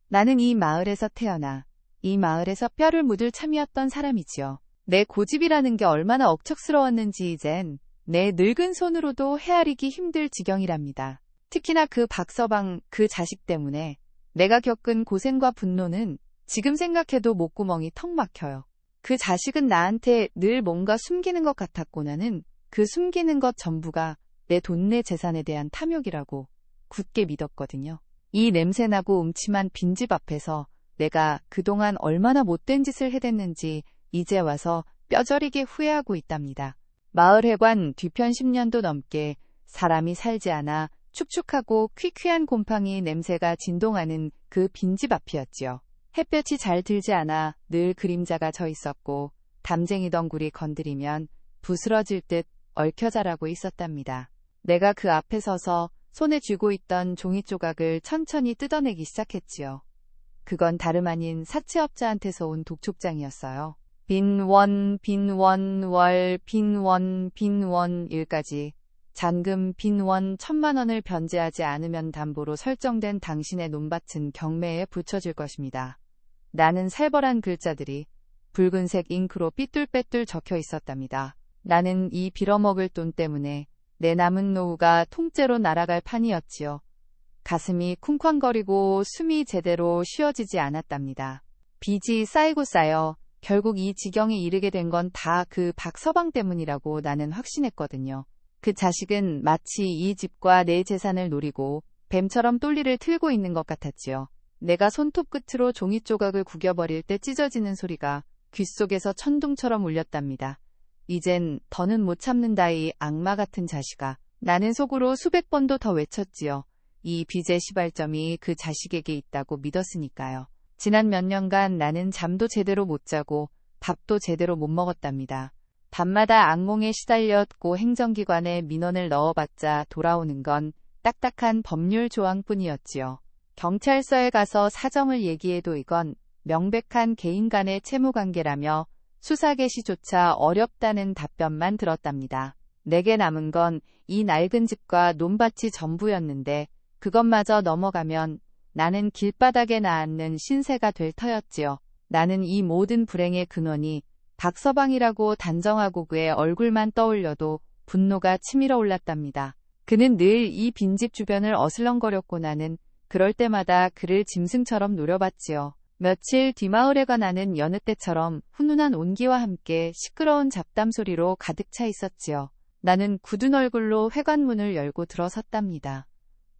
나는 이 마을에서 태어나 이 마을에서 뼈를 묻을 참이었던 사람이지요. 내 고집이라는 게 얼마나 억척스러웠는지 이젠 내 늙은 손으로도 헤아리기 힘들 지경이랍니다. 특히나 그 박서방 그 자식 때문에 내가 겪은 고생과 분노는 지금 생각해도 목구멍이 턱 막혀요. 그 자식은 나한테 늘 뭔가 숨기는 것 같았고 나는 그 숨기는 것 전부가 내 돈 내 재산에 대한 탐욕이라고 굳게 믿었거든요. 이 냄새나고 음침한 빈집 앞에서 내가 그동안 얼마나 못된 짓을 해댔는지 이제 와서 뼈저리게 후회하고 있답니다. 마을회관 뒤편 10년도 넘게 사람이 살지 않아 축축하고 퀴퀴한 곰팡이 냄새가 진동하는 그 빈집 앞이었지요. 햇볕이 잘 들지 않아 늘 그림자가 져 있었고 담쟁이 덩굴이 건드리면 부스러질 듯 얽혀 자라고 있었답니다. 내가 그 앞에 서서 손에 쥐고 있던 종이 조각을 천천히 뜯어내기 시작했지요. 그건 다름 아닌 사채업자한테서 온 독촉장이었어요. 빈원, 빈원, 월, 빈원, 빈원, 일까지 잔금 빈원 1000만원을 변제하지 않으면 담보로 설정된 당신의 논밭은 경매에 붙여질 것입니다. 나는 살벌한 글자들이 붉은색 잉크로 삐뚤빼뚤 적혀 있었답니다. 나는 이 빌어먹을 돈 때문에 내 남은 노후가 통째로 날아갈 판이었지요. 가슴이 쿵쾅거리고 숨이 제대로 쉬어지지 않았답니다. 빚이 쌓이고 쌓여 결국 이 지경에 이르게 된 건 다 그 박서방 때문이라고 나는 확신했거든요. 그 자식은 마치 이 집과 내 재산을 노리고 뱀처럼 똘리를 틀고 있는 것 같았지요. 내가 손톱 끝으로 종이 조각을 구겨버릴 때 찢어지는 소리가 귓속에서 천둥처럼 울렸답니다. 이젠 더는 못 참는다 이 악마 같은 자식아. 나는 속으로 수백 번도 더 외쳤지요. 이 빚의 시발점이 그 자식에게 있다고 믿었으니까요. 지난 몇 년간 나는 잠도 제대로 못 자고 밥도 제대로 못 먹었답니다. 밤마다 악몽에 시달렸고 행정기관에 민원을 넣어봤자 돌아오는 건 딱딱한 법률 조항뿐이었지요. 경찰서에 가서 사정을 얘기해도 이건 명백한 개인 간의 채무관계라며 수사 개시조차 어렵다는 답변만 들었답니다. 내게 남은 건 이 낡은 집과 논밭이 전부였는데 그것마저 넘어가면 나는 길바닥에 나앉는 신세가 될 터였지요. 나는 이 모든 불행의 근원이 박서방이라고 단정하고 그의 얼굴만 떠올려도 분노가 치밀어 올랐답니다. 그는 늘 이 빈집 주변을 어슬렁거렸고 나는 그럴 때마다 그를 짐승처럼 노려봤지요. 며칠 뒤 마을에 관하는 여느 때처럼 훈훈한 온기와 함께 시끄러운 잡담 소리로 가득 차 있었지요. 나는 굳은 얼굴로 회관문을 열고 들어섰답니다.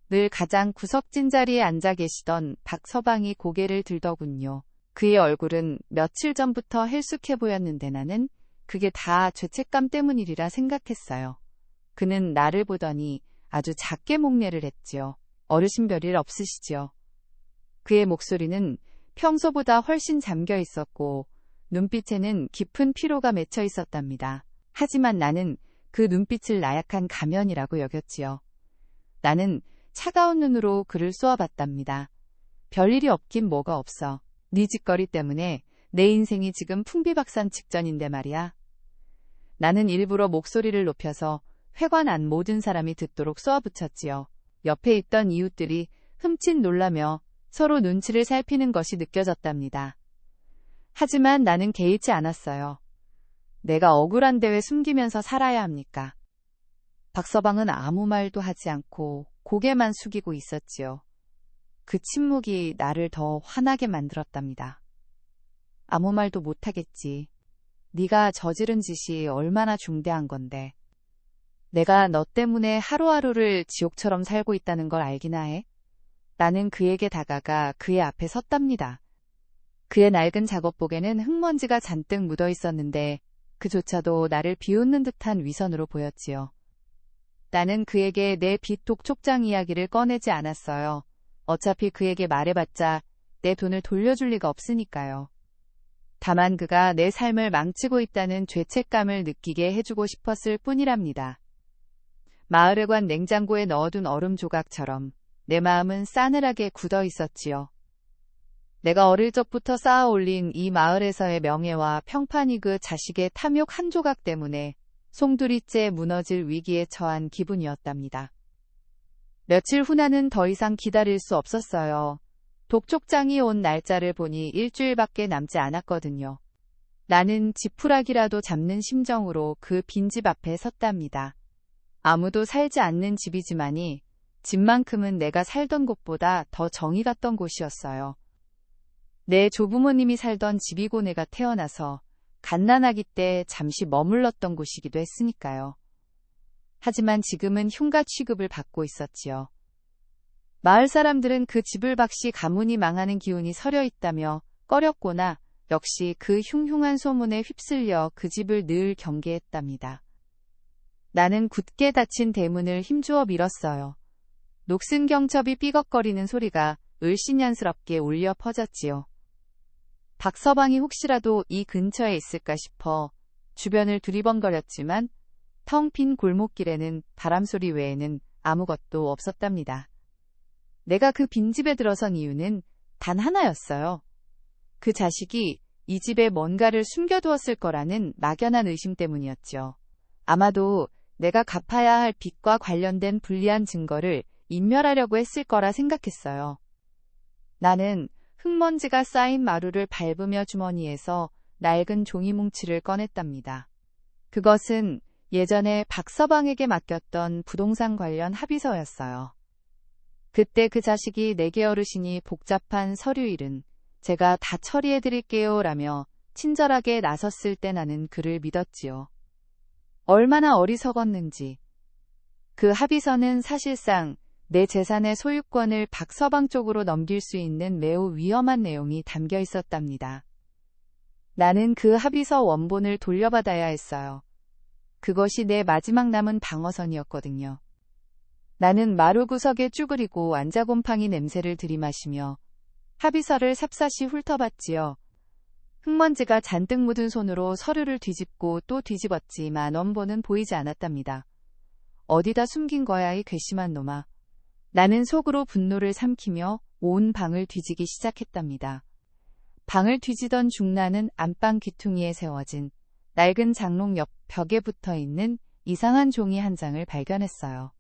늘 가장 구석진 자리에 앉아 계시던 박서방이 고개를 들더군요. 그의 얼굴은 며칠 전부터 헬쑥해 보였는데 나는 그게 다 죄책감 때문이리라 생각했어요. 그는 나를 보더니 아주 작게 목례를 했지요. 어르신 별일 없으시지요. 그의 목소리는 평소보다 훨씬 잠겨 있었고 눈빛에는 깊은 피로가 맺혀 있었답니다. 하지만 나는 그 눈빛을 나약한 가면이라고 여겼지요. 나는 차가운 눈으로 그를 쏘아봤답니다. 별일이 없긴 뭐가 없어. 네 짓거리 때문에 내 인생이 지금 풍비박산 직전인데 말이야. 나는 일부러 목소리를 높여서 회관 안 모든 사람이 듣도록 쏘아붙였지요. 옆에 있던 이웃들이 흠칫 놀라며 서로 눈치를 살피는 것이 느껴졌답니다. 하지만 나는 개의치 않았어요. 내가 억울한데 왜 숨기면서 살아야 합니까? 박서방은 아무 말도 하지 않고 고개만 숙이고 있었지요. 그 침묵이 나를 더 화나게 만들었답니다. 아무 말도 못하겠지. 네가 저지른 짓이 얼마나 중대한 건데. 내가 너 때문에 하루하루를 지옥처럼 살고 있다는 걸 알기나 해? 나는 그에게 다가가 그의 앞에 섰답니다. 그의 낡은 작업복에는 흙먼지가 잔뜩 묻어 있었는데 그조차도 나를 비웃는 듯한 위선으로 보였지요. 나는 그에게 내 빚 독촉장 이야기를 꺼내지 않았어요. 어차피 그에게 말해봤자 내 돈을 돌려줄 리가 없으니까요. 다만 그가 내 삶을 망치고 있다는 죄책감을 느끼게 해주고 싶었을 뿐이랍니다. 마을회관 냉장고에 넣어둔 얼음 조각처럼 내 마음은 싸늘하게 굳어 있었지요. 내가 어릴 적부터 쌓아 올린 이 마을에서의 명예와 평판이 그 자식의 탐욕 한 조각 때문에 송두리째 무너질 위기에 처한 기분이었답니다. 며칠 후 나는 더 이상 기다릴 수 없었어요. 독촉장이 온 날짜를 보니 일주일밖에 남지 않았거든요. 나는 지푸라기라도 잡는 심정으로 그 빈집 앞에 섰답니다. 아무도 살지 않는 집이지만이 집만큼은 내가 살던 곳보다 더 정이 갔던 곳이었어요. 내 조부모님이 살던 집이고 내가 태어나서 갓난아기 때 잠시 머물렀던 곳이기도 했으니까요. 하지만 지금은 흉가 취급을 받고 있었지요. 마을 사람들은 그 집을 박씨 가문이 망하는 기운이 서려 있다며 꺼렸거나 역시 그 흉흉한 소문에 휩쓸려 그 집을 늘 경계했답니다. 나는 굳게 닫힌 대문을 힘주어 밀었어요. 녹슨 경첩이 삐걱거리는 소리가 을신연스럽게 울려 퍼졌지요. 박서방이 혹시라도 이 근처에 있을까 싶어 주변을 두리번거렸지만 텅 빈 골목길에는 바람소리 외에는 아무것도 없었답니다. 내가 그 빈집에 들어선 이유는 단 하나였어요. 그 자식이 이 집에 뭔가를 숨겨두었을 거라는 막연한 의심 때문이었죠. 아마도 내가 갚아야 할 빚과 관련된 불리한 증거를 인멸하려고 했을 거라 생각했어요. 나는 흙먼지가 쌓인 마루를 밟으며 주머니에서 낡은 종이 뭉치를 꺼냈답니다. 그것은 예전에 박서방에게 맡겼던 부동산 관련 합의서였어요. 그때 그 자식이 내게 어르신이 복잡한 서류 일은 제가 다 처리해드릴게요 라며 친절하게 나섰을 때 나는 그를 믿었지요. 얼마나 어리석었는지. 그 합의서는 사실상 내 재산의 소유권을 박서방 쪽으로 넘길 수 있는 매우 위험한 내용이 담겨 있었답니다. 나는 그 합의서 원본을 돌려받아야 했어요. 그것이 내 마지막 남은 방어선이었거든요. 나는 마루 구석에 쭈그리고 앉아곰팡이 냄새를 들이마시며 합의서를 삽사시 훑어봤지요. 흙먼지가 잔뜩 묻은 손으로 서류를 뒤집고 또 뒤집었지만 원본은 보이지 않았답니다. 어디다 숨긴 거야 이 괘씸한 놈아. 나는 속으로 분노를 삼키며 온 방을 뒤지기 시작했답니다. 방을 뒤지던 중 나는 안방 귀퉁이에 세워진 낡은 장롱 옆 벽에 붙어있는 이상한 종이 한 장을 발견했어요.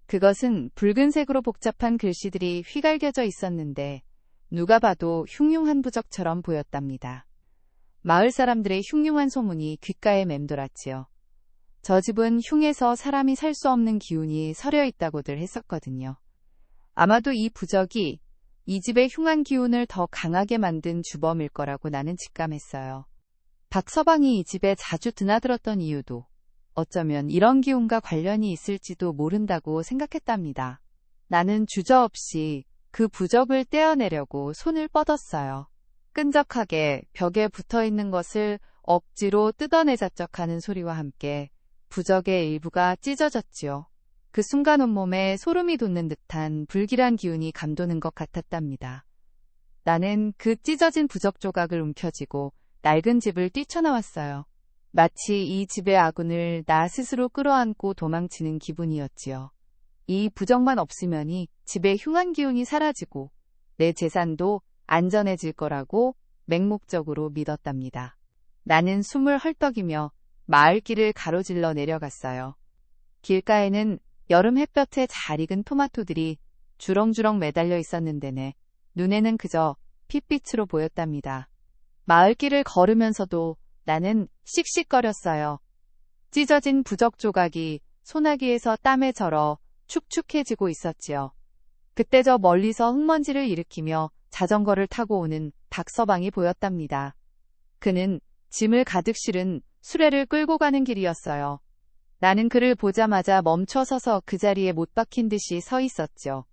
그것은 붉은색으로 복잡한 글씨들이 휘갈겨져 있었는데 누가 봐도 흉흉한 부적처럼 보였답니다. 마을 사람들의 흉흉한 소문이 귓가에 맴돌았지요. 저 집은 흉해서 사람이 살 수 없는 기운이 서려 있다고들 했었거든요. 아마도 이 부적이 이 집의 흉한 기운을 더 강하게 만든 주범일 거라고 나는 직감했어요. 박서방이 이 집에 자주 드나들었던 이유도 어쩌면 이런 기운과 관련이 있을지도 모른다고 생각했답니다. 나는 주저없이 그 부적을 떼어내려고 손을 뻗었어요. 끈적하게 벽에 붙어있는 것을 억지로 뜯어내자쩍하는 소리와 함께 부적의 일부가 찢어졌지요. 그 순간 온몸에 소름이 돋는 듯한 불길한 기운이 감도는 것 같았답니다. 나는 그 찢어진 부적 조각을 움켜쥐고 낡은 집을 뛰쳐나왔어요. 마치 이 집의 아군을 나 스스로 끌어안고 도망치는 기분이었지요. 이 부적만 없으면이 집의 흉한 기운이 사라지고 내 재산도 안전해질 거라고 맹목적으로 믿었답니다. 나는 숨을 헐떡이며 마을길을 가로질러 내려갔어요. 길가에는 여름 햇볕에 잘 익은 토마토들이 주렁주렁 매달려 있었는데 내 눈에는 그저 핏빛으로 보였답니다. 마을길을 걸으면서도 나는 씩씩거렸어요. 찢어진 부적 조각이 소나기에서 땀에 절어 축축해지고 있었지요. 그때 저 멀리서 흙먼지를 일으키며 자전거를 타고 오는 박서방이 보였답니다. 그는 짐을 가득 실은 수레를 끌고 가는 길이었어요. 나는 그를 보자마자 멈춰 서서 그 자리에 못 박힌 듯이 서 있었죠.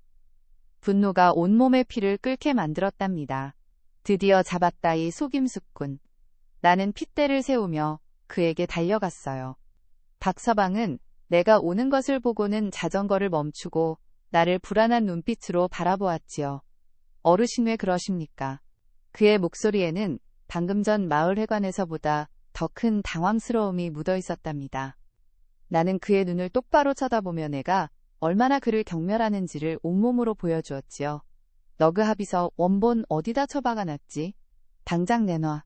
분노가 온몸의 피를 끓게 만들었답니다. 드디어 잡았다 이 속임수꾼. 나는 핏대를 세우며 그에게 달려갔어요. 박서방은 내가 오는 것을 보고는 자전거를 멈추고 나를 불안한 눈빛으로 바라보았지요. 어르신 왜 그러십니까? 그의 목소리에는 방금 전 마을회관에서보다 더 큰 당황스러움이 묻어 있었답니다. 나는 그의 눈을 똑바로 쳐다보며 내가 얼마나 그를 경멸하는지를 온몸으로 보여주었지요. 너 그 합의서 원본 어디다 처박아놨지? 당장 내놔.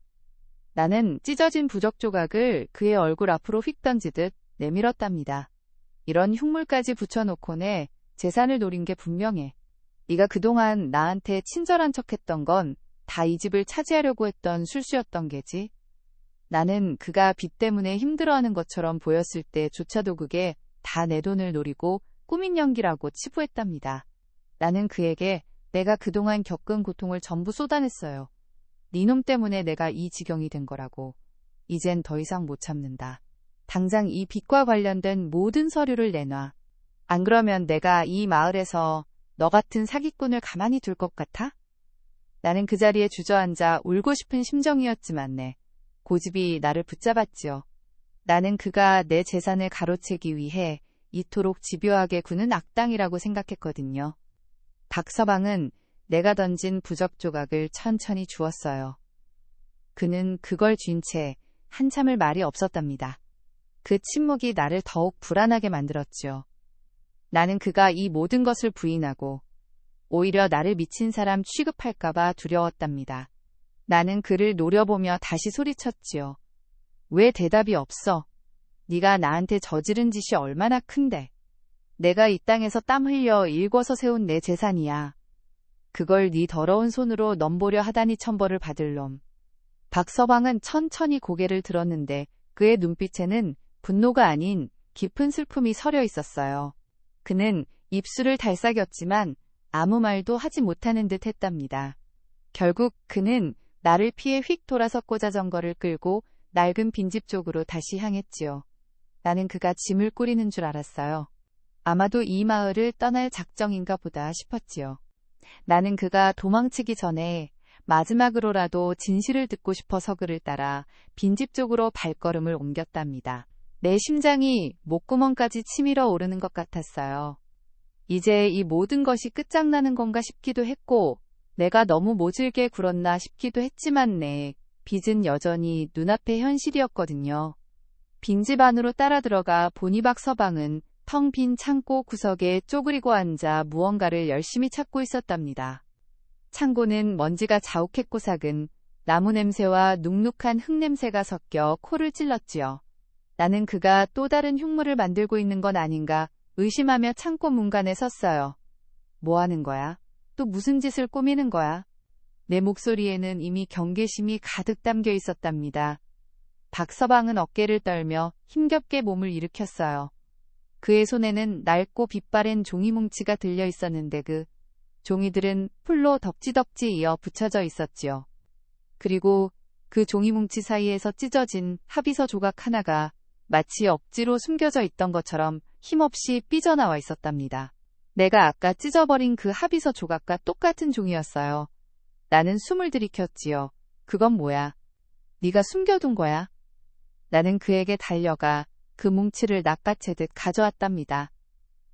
나는 찢어진 부적 조각을 그의 얼굴 앞으로 휙 던지듯 내밀었답니다. 이런 흉물까지 붙여놓고 내 재산을 노린 게 분명해. 네가 그동안 나한테 친절한 척했던 건 다 이 집을 차지하려고 했던 술수였던 게지. 나는 그가 빚 때문에 힘들어하는 것처럼 보였을 때조차도 그게 다 내 돈을 노리고 꾸민 연기라고 치부했답니다. 나는 그에게 내가 그동안 겪은 고통을 전부 쏟아냈어요. 네 놈 때문에 내가 이 지경이 된 거라고. 이젠 더 이상 못 참는다. 당장 이 빚과 관련된 모든 서류를 내놔. 안 그러면 내가 이 마을에서 너 같은 사기꾼을 가만히 둘 것 같아? 나는 그 자리에 주저앉아 울고 싶은 심정이었지만 내 고집이 나를 붙잡았지요. 나는 그가 내 재산을 가로채기 위해 이토록 집요하게 구는 악당이라고 생각했거든요. 박서방은 내가 던진 부적 조각을 천천히 주었어요. 그는 그걸 쥔 채 한참을 말이 없었답니다. 그 침묵이 나를 더욱 불안하게 만들었지요. 나는 그가 이 모든 것을 부인하고 오히려 나를 미친 사람 취급할까봐 두려웠답니다. 나는 그를 노려보며 다시 소리쳤지요. 왜 대답이 없어? 네가 나한테 저지른 짓이 얼마나 큰데. 내가 이 땅에서 땀 흘려 일궈서 세운 내 재산이야. 그걸 네 더러운 손으로 넘보려 하다니 천벌을 받을 놈. 박서방은 천천히 고개를 들었는데 그의 눈빛에는 분노가 아닌 깊은 슬픔이 서려 있었어요. 그는 입술을 달싹였지만 아무 말도 하지 못하는 듯 했답니다. 결국 그는 나를 피해 휙 돌아섰고 자전거를 끌고 낡은 빈집 쪽으로 다시 향했지요. 나는 그가 짐을 꾸리는 줄 알았어요. 아마도 이 마을을 떠날 작정인가 보다 싶었지요. 나는 그가 도망치기 전에 마지막으로라도 진실을 듣고 싶어서 그를 따라 빈집 쪽으로 발걸음을 옮겼답니다. 내 심장이 목구멍까지 치밀어 오르는 것 같았어요. 이제 이 모든 것이 끝장나는 건가 싶기도 했고 내가 너무 모질게 굴었나 싶기도 했지만 내 빚은 여전히 눈앞의 현실이었거든요. 빈집 안으로 따라 들어가 보니 박서방은 텅 빈 창고 구석에 쪼그리고 앉아 무언가를 열심히 찾고 있었답니다. 창고는 먼지가 자욱했고 삭은 나무 냄새와 눅눅한 흙 냄새가 섞여 코를 찔렀지요. 나는 그가 또 다른 흉물을 만들고 있는 건 아닌가 의심하며 창고 문간에 섰어요. 뭐 하는 거야? 또 무슨 짓을 꾸미는 거야? 내 목소리에는 이미 경계심이 가득 담겨 있었답니다. 박서방은 어깨를 떨며 힘겹게 몸을 일으켰어요. 그의 손에는 낡고 빛바랜 종이 뭉치가 들려 있었는데 그 종이들은 풀로 덕지덕지 이어 붙여져 있었지요. 그리고 그 종이 뭉치 사이에서 찢어진 합의서 조각 하나가 마치 억지로 숨겨져 있던 것처럼 힘없이 삐져나와 있었답니다. 내가 아까 찢어버린 그 합의서 조각과 똑같은 종이었어요. 나는 숨을 들이켰지요. 그건 뭐야? 네가 숨겨둔 거야? 나는 그에게 달려가 그 뭉치를 낚아채듯 가져왔답니다.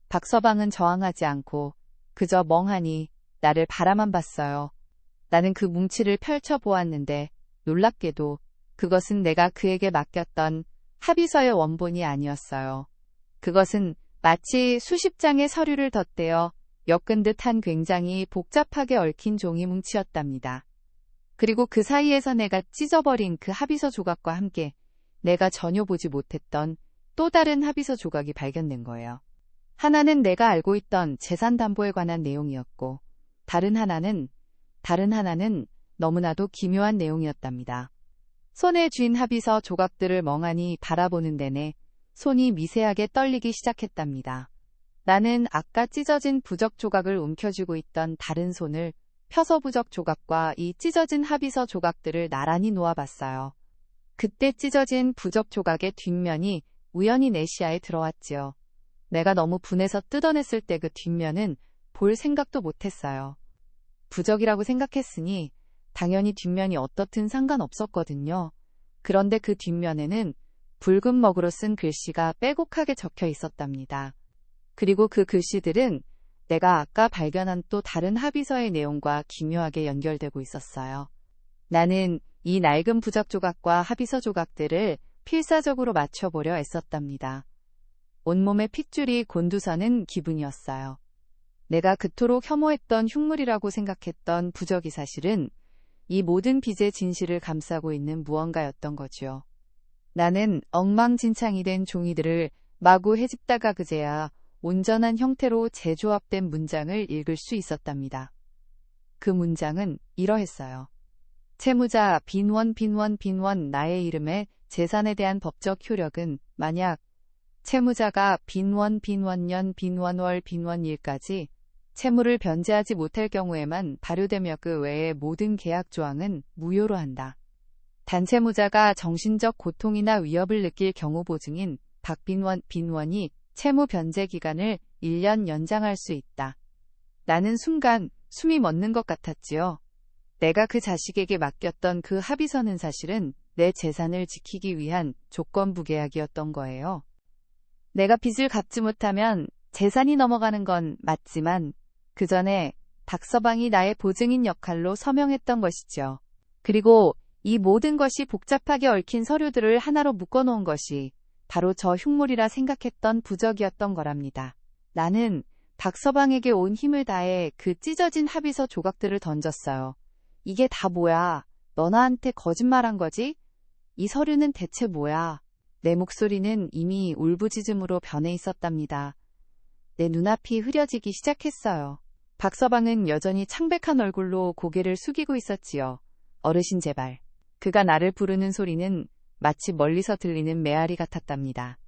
박서방은 저항하지 않고 그저 멍하니 나를 바라만 봤어요. 나는 그 뭉치를 펼쳐보았는데 놀랍게도 그것은 내가 그에게 맡겼던 합의서의 원본이 아니었어요. 그것은 마치 수십 장의 서류를 덧대어 엮은 듯한 굉장히 복잡하게 얽힌 종이 뭉치였답니다. 그리고 그 사이에서 내가 찢어버린 그 합의서 조각과 함께 내가 전혀 보지 못했던 또 다른 합의서 조각이 발견된 거예요. 하나는 내가 알고 있던 재산 담보에 관한 내용이었고 다른 하나는 너무나도 기묘한 내용이었답니다. 손에 쥔 합의서 조각들을 멍하니 바라보는 내내 손이 미세하게 떨리기 시작했답니다. 나는 아까 찢어진 부적 조각을 움켜쥐고 있던 다른 손을 펴서 부적 조각과 이 찢어진 합의서 조각들을 나란히 놓아봤어요. 그때 찢어진 부적 조각의 뒷면이 우연히 내 시야에 들어왔지요. 내가 너무 분해서 뜯어냈을 때 그 뒷면은 볼 생각도 못했어요. 부적이라고 생각했으니 당연히 뒷면이 어떻든 상관없었거든요. 그런데 그 뒷면에는 붉은 먹으로 쓴 글씨가 빼곡하게 적혀 있었답니다. 그리고 그 글씨들은 내가 아까 발견한 또 다른 합의서의 내용과 기묘하게 연결되고 있었어요. 나는 이 낡은 부적 조각과 합의서 조각들을 필사적으로 맞춰보려 애썼답니다. 온몸에 핏줄이 곤두서는 기분이었어요. 내가 그토록 혐오했던 흉물이라고 생각했던 부적이 사실은 이 모든 빚의 진실을 감싸고 있는 무언가였던 거지요. 나는 엉망진창이 된 종이들을 마구 헤집다가 그제야 온전한 형태로 재조합된 문장을 읽을 수 있었답니다. 그 문장은 이러했어요. 채무자 빈원 나의 이름에 재산에 대한 법적 효력은 만약 채무자가 빈원년 빈원월 빈원일까지 채무를 변제하지 못할 경우에만 발효되며 그 외의 모든 계약 조항은 무효로 한다. 단채무자가 정신적 고통이나 위협을 느낄 경우 보증인 빈원이 채무 변제 기간을 1년 연장할 수 있다. 나는 순간 숨이 멎는 것 같았지요. 내가 그 자식에게 맡겼던 그 합의서는 사실은 내 재산을 지키기 위한 조건부 계약이었던 거예요. 내가 빚을 갚지 못하면 재산이 넘어가는 건 맞지만 그 전에 박서방이 나의 보증인 역할로 서명했던 것이죠. 그리고 이 모든 것이 복잡하게 얽힌 서류들을 하나로 묶어놓은 것이 바로 저 흉물이라 생각했던 부적이었던 거랍니다. 나는 박서방에게 온 힘을 다해 그 찢어진 합의서 조각들을 던졌어요. 이게 다 뭐야? 너 나한테 거짓말한 거지? 이 서류는 대체 뭐야? 내 목소리는 이미 울부짖음으로 변해 있었답니다. 내 눈앞이 흐려지기 시작했어요. 박서방은 여전히 창백한 얼굴로 고개를 숙이고 있었지요. 어르신 제발. 그가 나를 부르는 소리는 마치 멀리서 들리는 메아리 같았답니다.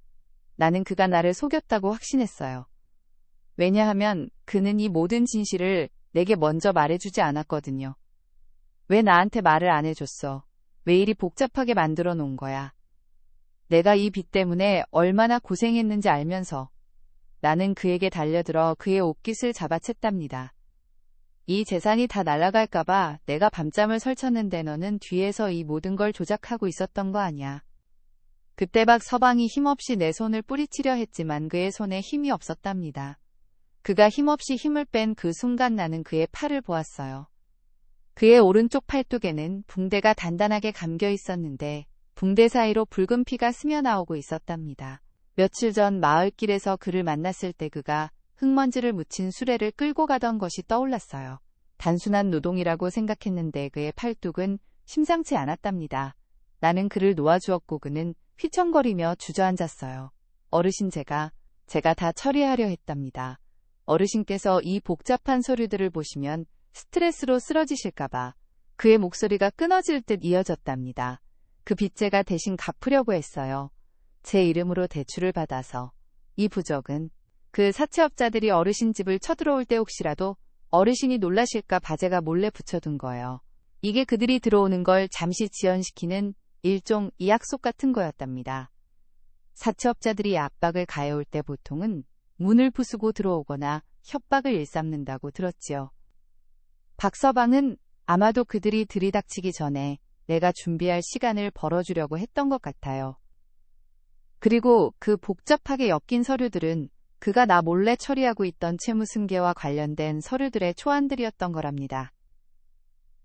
나는 그가 나를 속였다고 확신했어요. 왜냐하면 그는 이 모든 진실을 내게 먼저 말해주지 않았거든요. 왜 나한테 말을 안 해줬어? 왜 이리 복잡하게 만들어 놓은 거야? 내가 이 빚 때문에 얼마나 고생했는지 알면서 나는 그에게 달려들어 그의 옷깃을 잡아챘답니다. 이 재산이 다 날아갈까봐 내가 밤잠을 설쳤는데 너는 뒤에서 이 모든 걸 조작하고 있었던 거 아니야. 그때 박서방이 힘없이 내 손을 뿌리치려 했지만 그의 손에 힘이 없었답니다. 그가 힘없이 힘을 뺀 그 순간 나는 그의 팔을 보았어요. 그의 오른쪽 팔뚝에는 붕대가 단단하게 감겨 있었는데 붕대 사이로 붉은 피가 스며나오고 있었답니다. 며칠 전 마을길에서 그를 만났을 때 그가 흙먼지를 묻힌 수레를 끌고 가던 것이 떠올랐어요. 단순한 노동이라고 생각했는데 그의 팔뚝은 심상치 않았답니다. 나는 그를 놓아주었고 그는 휘청거리며 주저앉았어요. 어르신 제가 다 처리하려 했답니다. 어르신께서 이 복잡한 서류들을 보시면 스트레스로 쓰러지실까봐 그의 목소리가 끊어질 듯 이어졌답니다. 그 빚 제가 대신 갚으려고 했어요. 제 이름으로 대출을 받아서. 이 부적은 그 사채업자들이 어르신 집을 쳐들어올 때 혹시라도 어르신이 놀라실까 봐 제가 몰래 붙여둔 거예요. 이게 그들이 들어오는 걸 잠시 지연시키는 일종 약속 같은 거였답니다. 사채업자들이 압박을 가해올 때 보통은 문을 부수고 들어오거나 협박을 일삼는다고 들었지요. 박서방은 아마도 그들이 들이닥치기 전에 내가 준비할 시간을 벌어주려고 했던 것 같아요. 그리고 그 복잡하게 엮인 서류들은 그가 나 몰래 처리하고 있던 채무승계와 관련된 서류들의 초안들이었던 거랍니다.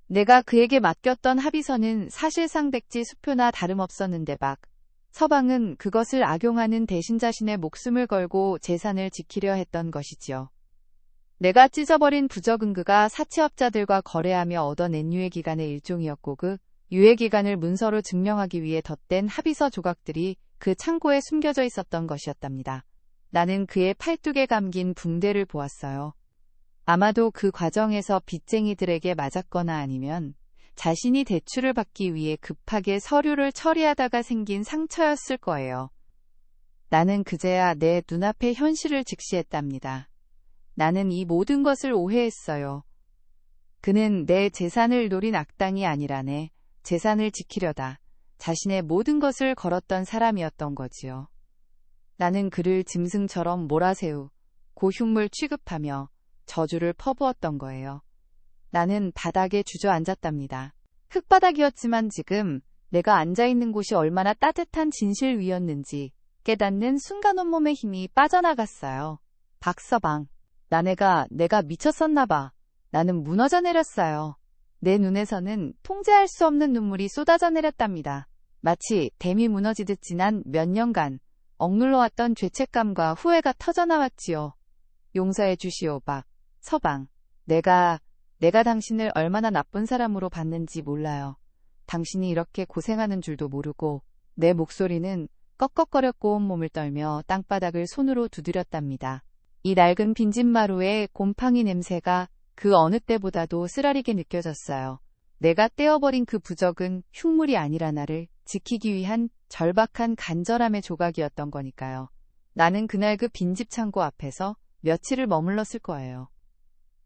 내가 그에게 맡겼던 합의서는 사실상 백지 수표나 다름없었는데 서방은 그것을 악용하는 대신 자신의 목숨을 걸고 재산을 지키려 했던 것이지요. 내가 찢어버린 부적은 그가 사채업자들과 거래하며 얻어낸 유예기간의 일종이었고 그 유예기간을 문서로 증명하기 위해 덧댄 합의서 조각들이 그 창고에 숨겨져 있었던 것이었답니다. 나는 그의 팔뚝에 감긴 붕대를 보았어요. 아마도 그 과정에서 빚쟁이들에게 맞았거나 아니면 자신이 대출을 받기 위해 급하게 서류를 처리하다가 생긴 상처였을 거예요. 나는 그제야 내 눈앞의 현실을 직시했답니다. 나는 이 모든 것을 오해했어요. 그는 내 재산을 노린 악당이 아니라 내 재산을 지키려다 자신의 모든 것을 걸었던 사람이었던 거지요. 나는 그를 짐승처럼 몰아세우, 고흉물 취급하며 저주를 퍼부었던 거예요. 나는 바닥에 주저앉았답니다. 흙바닥이었지만 지금 내가 앉아있는 곳이 얼마나 따뜻한 진실 위였는지 깨닫는 순간 온몸의 힘이 빠져나갔어요. 박서방. 내가 미쳤었나 봐. 나는 무너져 내렸어요. 내 눈에서는 통제할 수 없는 눈물이 쏟아져 내렸답니다. 마치 댐이 무너지듯 지난 몇 년간 억눌러왔던 죄책감과 후회가 터져나왔지요. 용서해 주시오, 서방. 내가 당신을 얼마나 나쁜 사람으로 봤는지 몰라요. 당신이 이렇게 고생하는 줄도 모르고. 내 목소리는 꺽꺽거렸고 온몸을 떨며 땅바닥을 손으로 두드렸답니다. 이 낡은 빈집마루의 곰팡이 냄새가 그 어느 때보다도 쓰라리게 느껴졌어요. 내가 떼어버린 그 부적은 흉물이 아니라 나를 지키기 위한 절박한 간절함의 조각이었던 거니까요. 나는 그날 그 빈집 창고 앞에서 며칠을 머물렀을 거예요.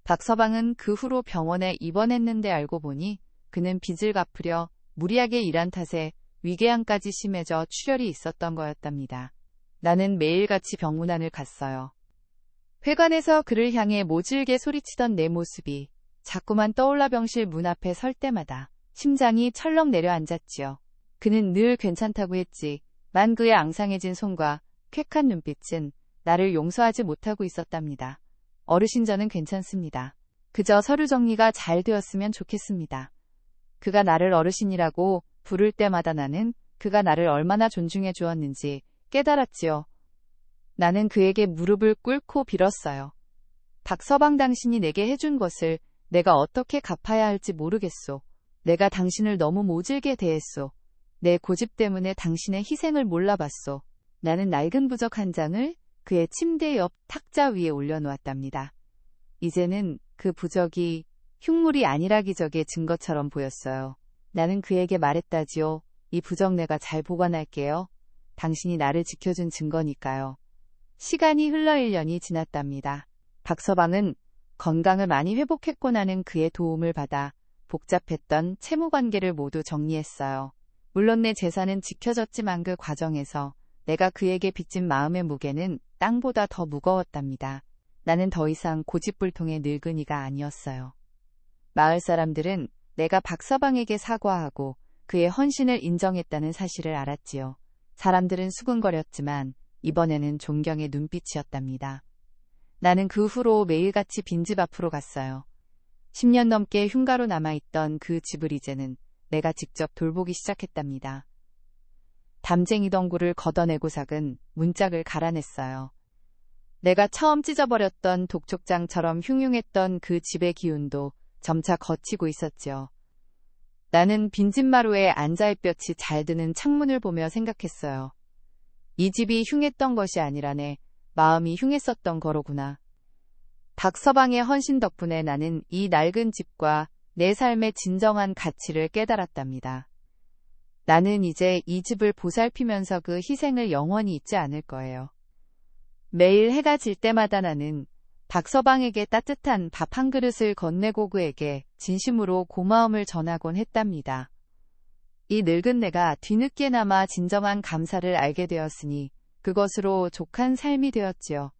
박서방은 그 후로 병원에 입원했는데 알고 보니 그는 빚을 갚으려 무리하게 일한 탓에 위궤양까지 심해져 출혈이 있었던 거였답니다. 나는 매일같이 병문안을 갔어요. 회관에서 그를 향해 모질게 소리치던 내 모습이 자꾸만 떠올라 병실 문 앞에 설 때마다 심장이 철렁 내려앉았지요. 그는 늘 괜찮다고 했지만 그의 앙상해진 손과 쾌한 눈빛은 나를 용서하지 못하고 있었답니다. 어르신 저는 괜찮습니다. 그저 서류 정리가 잘 되었으면 좋겠습니다. 그가 나를 어르신이라고 부를 때마다 나는 그가 나를 얼마나 존중해 주었는지 깨달았지요. 나는 그에게 무릎을 꿇고 빌었어요. 박서방 당신이 내게 해준 것을 내가 어떻게 갚아야 할지 모르겠소. 내가 당신을 너무 모질게 대했소. 내 고집 때문에 당신의 희생을 몰라봤소. 나는 낡은 부적 한 장을 그의 침대 옆 탁자 위에 올려놓았답니다. 이제는 그 부적이 흉물이 아니라 기적의 증거처럼 보였어요. 나는 그에게 말했다지요. 이 부적 내가 잘 보관할게요. 당신이 나를 지켜준 증거니까요. 시간이 흘러 1년이 지났답니다. 박서방은 건강을 많이 회복했고 나는 그의 도움을 받아 복잡했던 채무관계를 모두 정리했어요. 물론 내 재산은 지켜졌지만 그 과정에서 내가 그에게 빚진 마음의 무게는 땅보다 더 무거웠답니다. 나는 더 이상 고집불통의 늙은이가 아니었어요. 마을 사람들은 내가 박서방에게 사과하고 그의 헌신을 인정했다는 사실을 알았지요. 사람들은 수군거렸지만 이번에는 존경의 눈빛이었답니다. 나는 그 후로 매일같이 빈집 앞으로 갔어요. 10년 넘게 흉가로 남아있던 그 집을 이제는 내가 직접 돌보기 시작했답니다. 담쟁이 덩굴을 걷어내고 삭은 문짝을 갈아냈어요. 내가 처음 찢어버렸던 독촉장처럼 흉흉했던 그 집의 기운도 점차 걷히고 있었지요. 나는 빈집마루에 앉아 햇볕이 잘 드는 창문을 보며 생각했어요. 이 집이 흉했던 것이 아니라 내 마음이 흉했었던 거로구나. 박서방의 헌신 덕분에 나는 이 낡은 집과 내 삶의 진정한 가치를 깨달았답니다. 나는 이제 이 집을 보살피면서 그 희생을 영원히 잊지 않을 거예요. 매일 해가 질 때마다 나는 박서방에게 따뜻한 밥 한 그릇을 건네고 그에게 진심으로 고마움을 전하곤 했답니다. 이 늙은 내가 뒤늦게나마 진정한 감사를 알게 되었으니 그것으로 족한 삶이 되었지요.